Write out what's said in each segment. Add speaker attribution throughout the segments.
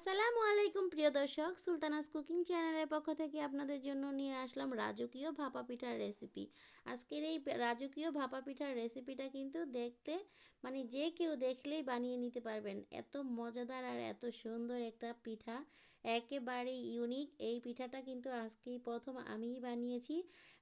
Speaker 1: আসসালামু আলাইকুম প্রিয় দর্শক, সুলতানাস কুকিং চ্যানেলের পক্ষ থেকে আপনাদের জন্য নিয়ে আসলাম রাজকীয় ভাপা পিঠার রেসিপি। আজকের এই রাজকীয় ভাপা পিঠার রেসিপিটা কিন্তু দেখতে যে কেউ দেখলেই বানিয়ে নিতে পারবেন। এত মজাদার আর এত সুন্দর একটা পিঠা, একেবারে ইউনিক। এই পিঠাটা কিন্তু আজকেই প্রথম আমিই বানিয়েছি।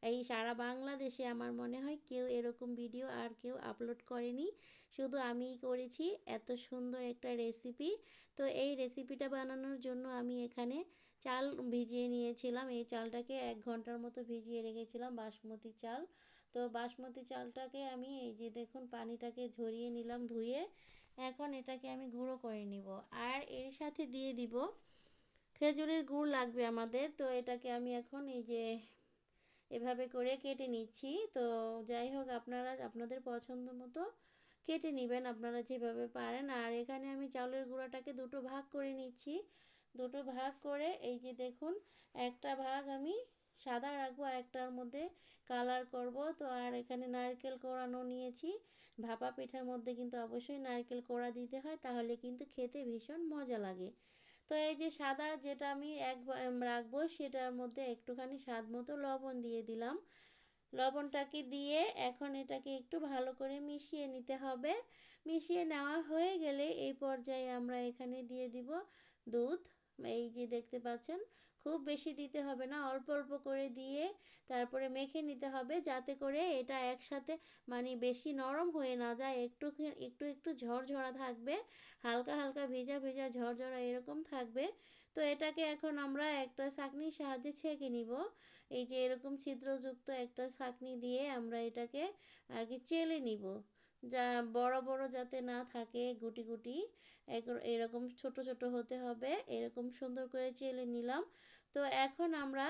Speaker 1: এই সারা বাংলাদেশে আমার মনে হয় কেউ এরকম ভিডিও আর কেউ আপলোড করেনি, শুধু আমিই করেছি। এত সুন্দর একটা রেসিপি। তো এই রেসিপিটা বানানোর জন্য আমি এখানে চাল ভিজিয়ে নিয়েছিলাম। এই চালটাকে 1 ঘন্টার মতো ভিজিয়ে রেখেছিলাম, বাসমতি চাল। তো বাসমতি চালটাকে আমি এই যে দেখুন পানিটাকে ঝরিয়ে নিলাম ধুয়ে। এখন এটাকে আমি গুঁড়ো করে নিব। আর এর সাথে দিয়ে দিব খেজুরের গুড় লাগবে আমাদের। তো এটাকে আমি এখন এই যে এভাবে করে কেটে নিচ্ছি। তো যাই হোক, আপনারা আপনাদের পছন্দ মতো কেটে নেবেন, আপনারা যেভাবে পারেন। আর এখানে আমি চাউলের গুঁড়াটাকে দুটো ভাগ করে নিচ্ছি। দুটো ভাগ করে এই যে দেখুন, একটা ভাগ আমি সাদা রাখবো আর একটার মধ্যে কালার করব। তো আর এখানে নারকেল কোড়ানো নিয়েছি। ভাপা পিঠার মধ্যে কিন্তু অবশ্যই নারকেল কোড়া দিতে হয়, তাহলে কিন্তু খেতে ভীষণ মজা লাগে। তো এই যে সাদা যেটা আমি রাখবো, সেটার মধ্যে একটুখানি স্বাদ মতো লবণ দিয়ে দিলাম। লবণটাকে দিয়ে এখন এটাকে একটু ভালো করে মিশিয়ে নিতে হবে। মিশিয়ে নেওয়া হয়ে গেলে এই পর্যায়ে আমরা এখানে দিয়ে দিব দুধ। এই যে দেখতে পাচ্ছেন, খুব বেশি দিতে হবে না, অল্প অল্প করে দিয়ে তারপরে মেখে নিতে হবে, যাতে করে এটা একসাথে বেশি নরম হয়ে না যায়, একটু একটু একটু ঝরঝরা থাকবে, হালকা হালকা ভেজা ভেজা ঝরঝরা এরকম থাকবে। তো এটাকে এখন আমরা একটা ছাঁকনির সাহায্যে ছেঁকে নিব। এই যে এরকম ছিদ্রযুক্ত একটা ছাঁকনি দিয়ে আমরা এটাকে আর কি চেলে নিব, যা বড় বড় যাতে না থাকে, গুটি গুটি এরকম ছোট ছোট হতে হবে। এরকম সুন্দর করে চেলে নিলাম। তো এখন আমরা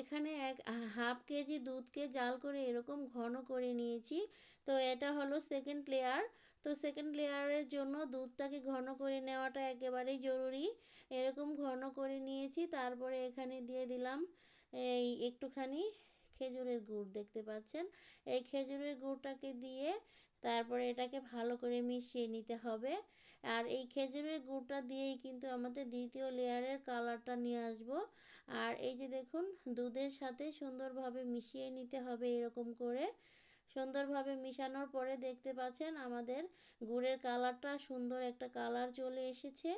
Speaker 1: এখানে 1/2 কেজি দুধকে জাল করে এরকম ঘন করে নিয়েছি। তো এটা হলো সেকেন্ড লেয়ার। তো সেকেন্ড লেয়ারের জন্য দুধটাকে ঘন করে নেওয়াটা একেবারেই জরুরি। এরকম ঘন করে নিয়েছি। তারপরে এখানে দিয়ে দিলাম এই একটুখানি খেজুরের গুড়, দেখতে পাচ্ছেন। এই খেজুরের গুড়টাকে দিয়ে তারপরে এটাকে ভালো করে মিশিয়ে নিতে হবে। আর এই খেজুরের গুড়টা দিয়েই কিন্তু আমাদের দ্বিতীয় লেয়ারের কালারটা নিয়ে আসবো। আর এই যে দেখুন, দুধের সাথে সুন্দরভাবে মিশিয়ে নিতে হবে। এরকম করে সুন্দরভাবে মিশানোর পরে দেখতে পাচ্ছেন আমাদের গুড়ের কালারটা সুন্দর একটা কালার চলে এসেছে।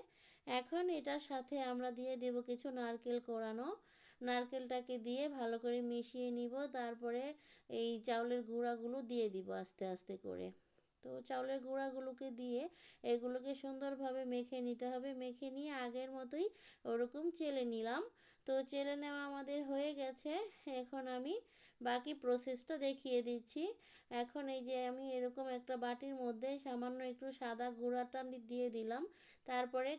Speaker 1: এখন এটার সাথে আমরা দিয়ে দেব কিছু নারকেল কোড়ানো। নারকেলটাকে দিয়ে ভালো করে মিশিয়ে নিব। তারপরে এই চাউলের গুঁড়াগুলো দিয়ে দিব আস্তে আস্তে করে। তো চাউলের গুঁড়াগুলোকে দিয়ে এগুলোকে সুন্দরভাবে মেখে নিতে হবে। মেখে নিয়ে আগের মতোই ওরকম চেলে নিলাম। তো চেলে নেওয়া আমাদের হয়ে গেছে। এখন আমি বাকি প্রসেসটা দেখিয়ে দিচ্ছি। এখন এই যে আমি এরকম একটা বাটির মধ্যে সামান্য একটু সাদা গুঁড়াটা দিয়ে দিলাম। তারপরে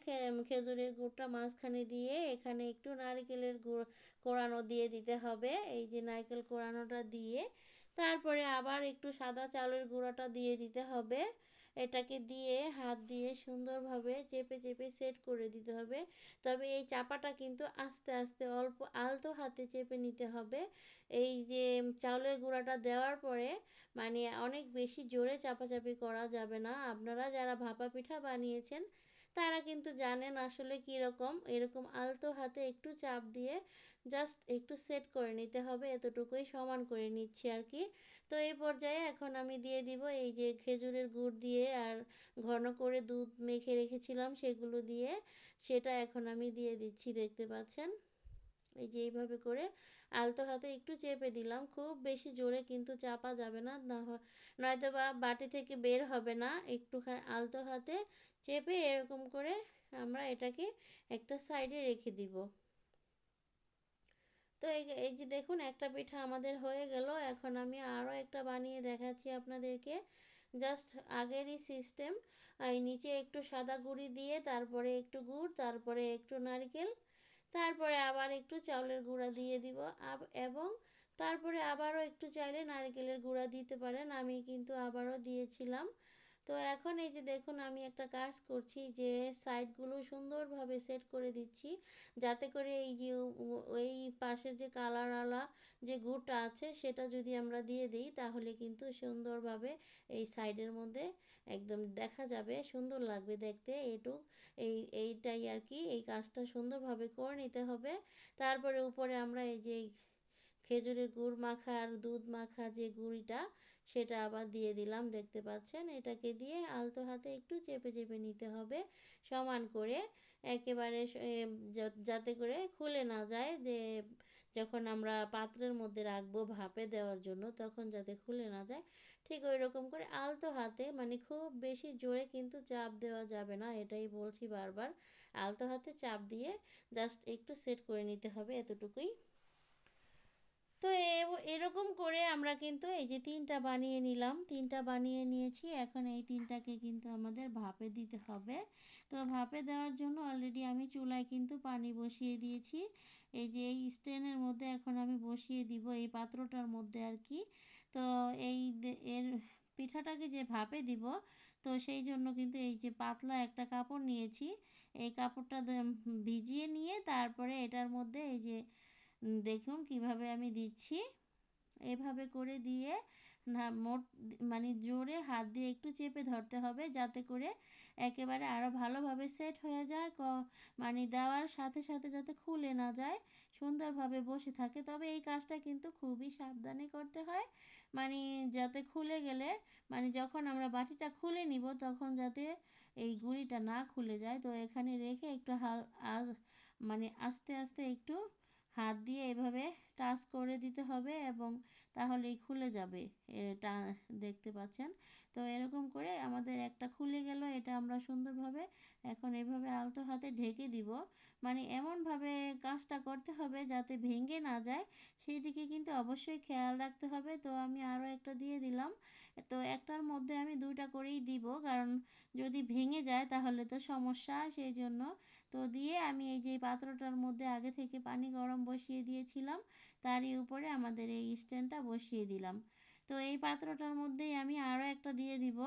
Speaker 1: খেজুরের গুড়টা মাঝখানে দিয়ে এখানে একটু নারকেলের গুঁড়ো কোড়ানো দিয়ে দিতে হবে। এই যে নারকেল কোড়ানোটা দিয়ে তারপরে আবার একটু সাদা চালের গুঁড়াটা দিয়ে দিতে হবে। এটাকে দিয়ে হাত দিয়ে সুন্দরভাবে চেপে চেপে সেট করে দিতে হবে। তবে এই চাপাটা কিন্তু আস্তে আস্তে অল্প আলতো হাতে চেপে নিতে হবে। এই যে চাউলের গুঁড়াটা দেওয়ার পরে অনেক বেশি জোরে চাপাচাপি করা যাবে না। আপনারা যারা ভাপা পিঠা বানিয়েছেন তারা কিন্তু জানেন আসলে কীরকম। এরকম আলতো হাতে একটু চাপ দিয়ে জাস্ট একটু সেট করে নিতে হবে, এতটুকুই সমান করে নিচ্ছি আর কি। তো এই পর্যায়ে এখন আমি দিয়ে দিব এই যে খেজুরের গুড় দিয়ে আর ঘন করে দুধ মেখে রেখেছিলাম সেগুলো দিয়ে, সেটা এখন আমি দিয়ে দিচ্ছি, দেখতে পাচ্ছেন। এই যে এইভাবে করে আলতো হাতে একটু চেপে দিলাম, খুব বেশি জোরে কিন্তু চাপা যাবে না, নয়তো বা বাটি থেকে বের হবে না। একটু আলতো হাতে চেপে এরকম করে আমরা এটাকে একটা সাইডে রেখে দিব। তো এই যে দেখুন, একটা পিঠা আমাদের হয়ে গেল। এখন আমি আরও একটা বানিয়ে দেখাচ্ছি আপনাদেরকে। জাস্ট আগেরই সিস্টেম, এই নিচে একটু সাদা গুঁড়ি দিয়ে তারপরে একটু গুড়, তারপরে একটু নারকেল, তারপরে আবার একটু চাউলের গুঁড়া দিয়ে দিব। এবং তারপরে আবারও একটু চাইলে নারকেলের গুঁড়া দিতে পারেন, আমি কিন্তু আবারও দিয়েছিলাম। তো এখন এই যে দেখুন আমি একটা কাজ করছি যে সাইডগুলো সুন্দরভাবে সেট করে দিচ্ছি, যাতে করে এই যে ওই পাশের যে কালারওয়ালা যে গুড়টা আছে সেটা যদি আমরা দিয়ে দিই তাহলে কিন্তু সুন্দরভাবে এই সাইডের মধ্যে একদম দেখা যাবে, সুন্দর লাগবে দেখতে। এইটাই আর কি, এই কাজটা সুন্দরভাবে করে নিতে হবে। তারপরে উপরে আমরা এই যে খেজুরের গুড় মাখা আর দুধ মাখা যে গুঁড়িটা সেটা আবার দিয়ে দিলাম, দেখতে পাচ্ছেন। এটাকে দিয়ে আলতো হাতে একটু চেপে চেপে নিতে হবে সমান করে, একেবারে যাতে করে খুলে না যায়, যে যখন আমরা পাত্রের মধ্যে রাখবো ভাপে দেওয়ার জন্য তখন যাতে খুলে না যায়। ঠিক ওই রকম করে আলতো হাতে, মানে খুব বেশি জোরে কিন্তু চাপ দেওয়া যাবে না, এটাই বলছি বারবার। আলতো হাতে চাপ দিয়ে জাস্ট একটু সেট করে নিতে হবে, এতটুকুই। তো এরকম করে আমরা কিন্তু এই যে তিনটা বানিয়ে নিলাম, তিনটা বানিয়ে নিয়েছি। এখন এই তিনটাকে কিন্তু আমাদের ভাপে দিতে হবে। তো ভাপে দেওয়ার জন্য অলরেডি আমি চুলায় কিন্তু পানি বসিয়ে দিয়েছি। এই যে এই স্ট্যান্ডের মধ্যে এখন আমি বসিয়ে দিব, এই পাত্রটার মধ্যে আর কি। তো এর পিঠাটাকে যে ভাপে দিব, তো সেই জন্য কিন্তু এই যে পাতলা একটা কাপড় নিয়েছি, এই কাপড়টা ভিজিয়ে নিয়ে তারপরে এটার মধ্যে এই যে দেখুন কিভাবে আমি দিচ্ছি, এভাবে করে দিয়ে না মানে জোরে হাত দিয়ে একটু চেপে ধরতে হবে, যাতে করে একেবারে আরও ভালোভাবে সেট হয়ে যায়, মানে দেওয়ার সাথে সাথে যাতে খুলে না যায়, সুন্দরভাবে বসে থাকে। তবে এই কাজটা কিন্তু খুবই সাবধানে করতে হয়, মানে যাতে খুলে গেলে, মানে যখন আমরা বাটিটা খুলে নিব তখন যাতে এই গুঁড়িটা না খুলে যায়। তো এখানে রেখে একটু মানে আস্তে আস্তে একটু হাত দিয়ে এভাবে টাচ করে দিতে হবে এবং তাহলেই খুলে যাবে। এটা দেখতে পাচ্ছেন। তো এরকম করে আমাদের একটা খুলে গেল, এটা আমরা সুন্দরভাবে এখন এভাবে আলতো হাতে ঢেকে দিব, মানে এমনভাবে কাজটা করতে হবে যাতে ভেঙে না যায়, সেই দিকে কিন্তু অবশ্যই খেয়াল রাখতে হবে। তো আমি আরও একটা দিয়ে দিলাম। তো একটার মধ্যে আমি দুইটা করেই দিব, কারণ যদি ভেঙে যায় তাহলে তো সমস্যা, সেই জন্য। তো দিয়ে আমি এই যে পাত্রটার মধ্যে আগে থেকে পানি গরম বসিয়ে দিয়েছিলাম, তারই উপরে আমাদের এই স্ট্যান্ডটা বসিয়ে দিলাম। তো এই পাত্রটার মধ্যেই আমি আরও একটা দিয়ে দিব,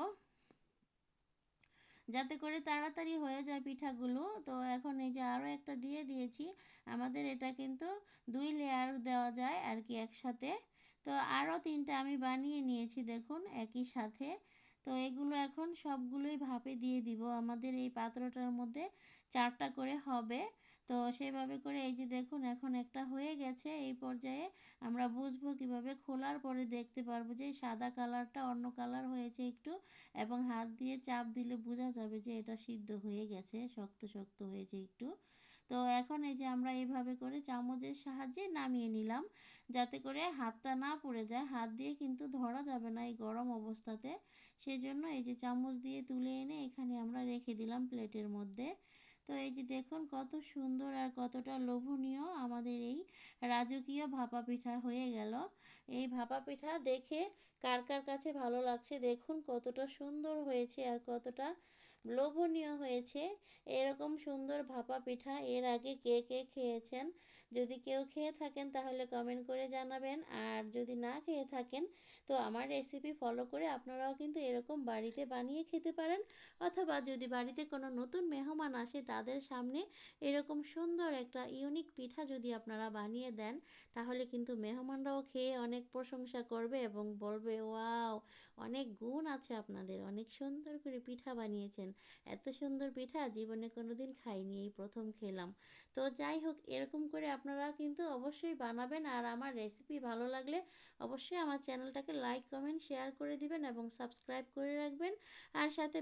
Speaker 1: যাতে করে তাড়াতাড়ি হয়ে যায় পিঠাগুলো। তো এখন এই যে আরও একটা দিয়ে দিয়েছি, আমাদের এটা কিন্তু 2 লেয়ার দেওয়া যায় আর কি একসাথে। তো আরও তিনটা আমি বানিয়ে নিয়েছি দেখুন একই সাথে। তো এগুলো এখন সবগুলোই ভাপে দিয়ে দিব, আমাদের এই পাত্রটার মধ্যে 4টা করে হবে। তো সেভাবে করে এই যে দেখুন এখন একটা হয়ে গেছে, এই পর্যায়ে আমরা বুঝবো কিভাবে, খোলার পরে দেখতে পারবো যে সাদা কালারটা অন্য কালার হয়েছে একটু, এবং হাত দিয়ে চাপ দিলে বোঝা যাবে যে এটা সিদ্ধ হয়ে গেছে, শক্ত শক্ত হয়েছে একটু। তো এখন এই যে আমরা এইভাবে করে চামচের সাহায্যে নামিয়ে নিলাম, যাতে করে হাতটা না পুড়ে যায়, হাত দিয়ে কিন্তু ধরা যাবে না এই গরম অবস্থাতে। সেজন্য এই যে চামচ দিয়ে তুলে এনে এখানে আমরা রেখে দিলাম প্লেটের মধ্যে। তো এই যে দেখুন কত সুন্দর আর কতটা লোভনীয় আমাদের এই রাজকীয় ভাপা পিঠা হয়ে গেল। এই ভাপা পিঠা দেখে কার কার কাছে ভালো লাগছে দেখুন, কতটা সুন্দর হয়েছে আর কতটা লোভনীয় হয়েছে। এরকম সুন্দর ভাপা পিঠা এর আগে কে কে খেয়েছেন? যদি কেউ খেয়ে থাকেন তাহলে কমেন্ট করে জানাবেন, আর যদি না খেয়ে থাকেন তো আমার রেসিপি ফলো করে আপনারাও কিন্তু এরকম বাড়িতে বানিয়ে খেতে পারেন। অথবা যদি বাড়িতে কোনো নতুন মেহমান আসে তাদের সামনে এরকম সুন্দর একটা ইউনিক পিঠা যদি আপনারা বানিয়ে দেন, তাহলে কিন্তু মেহমানরাও খেয়ে অনেক প্রশংসা করবে এবং বলবে, ওয়াও, অনেক গুণ আছে আপনাদের, অনেক সুন্দর করে পিঠা বানিয়েছেন। এত সুন্দর পিঠা জীবনে কোনোদিন খাইনি, এই প্রথম খেলাম। তো যাই হোক, এরকম করে আপনারা কিন্তু অবশ্যই বানাবেন। আর আমার রেসিপি ভালো লাগলে অবশ্যই আমার চ্যানেলটাকে লাইক কমেন্ট শেয়ার করে দিবেন এবং সাবস্ক্রাইব করে রাখবেন। আর সাথে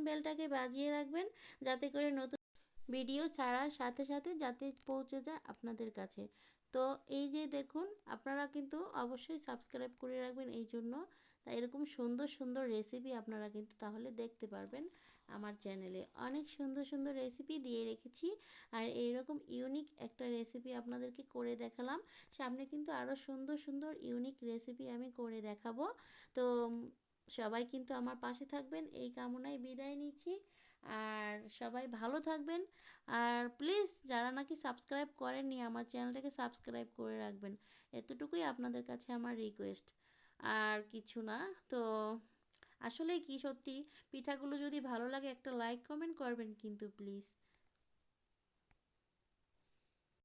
Speaker 1: বেলটাকে বাজিয়ে রাখবেন, যাতে করে নতুন ভিডিও ছাড়ার সাথে সাথে যাতে পৌঁছে যায় আপনাদের কাছে। তো এই যে দেখুন, আপনারা কিন্তু অবশ্যই সাবস্ক্রাইব করে রাখবেন, এই জন্য তাই এরকম সুন্দর সুন্দর রেসিপি আপনারা কিন্তু তাহলে দেখতে পারবেন। আমার চ্যানেলে অনেক সুন্দর সুন্দর রেসিপি দিয়ে রেখেছি, আর এইরকম ইউনিক একটা রেসিপি আপনাদেরকে করে দেখালাম। সামনে কিন্তু আরও সুন্দর সুন্দর ইউনিক রেসিপি আমি করে দেখাবো। তো সবাই কিন্তু আমার পাশে থাকবেন এই কামনায় বিদায় নিচ্ছি। আর সবাই ভালো থাকবেন। আর প্লিজ যারা নাকি সাবস্ক্রাইব করেননি আমার চ্যানেলটাকে সাবস্ক্রাইব করে রাখবেন, এতটুকুই আপনাদের কাছে আমার রিকোয়েস্ট, আর কিছু না। তো আসলে কি সত্যি পিঠাগুলো যদি ভালো লাগে একটা লাইক কমেন্ট করবেন কিন্তু প্লিজ।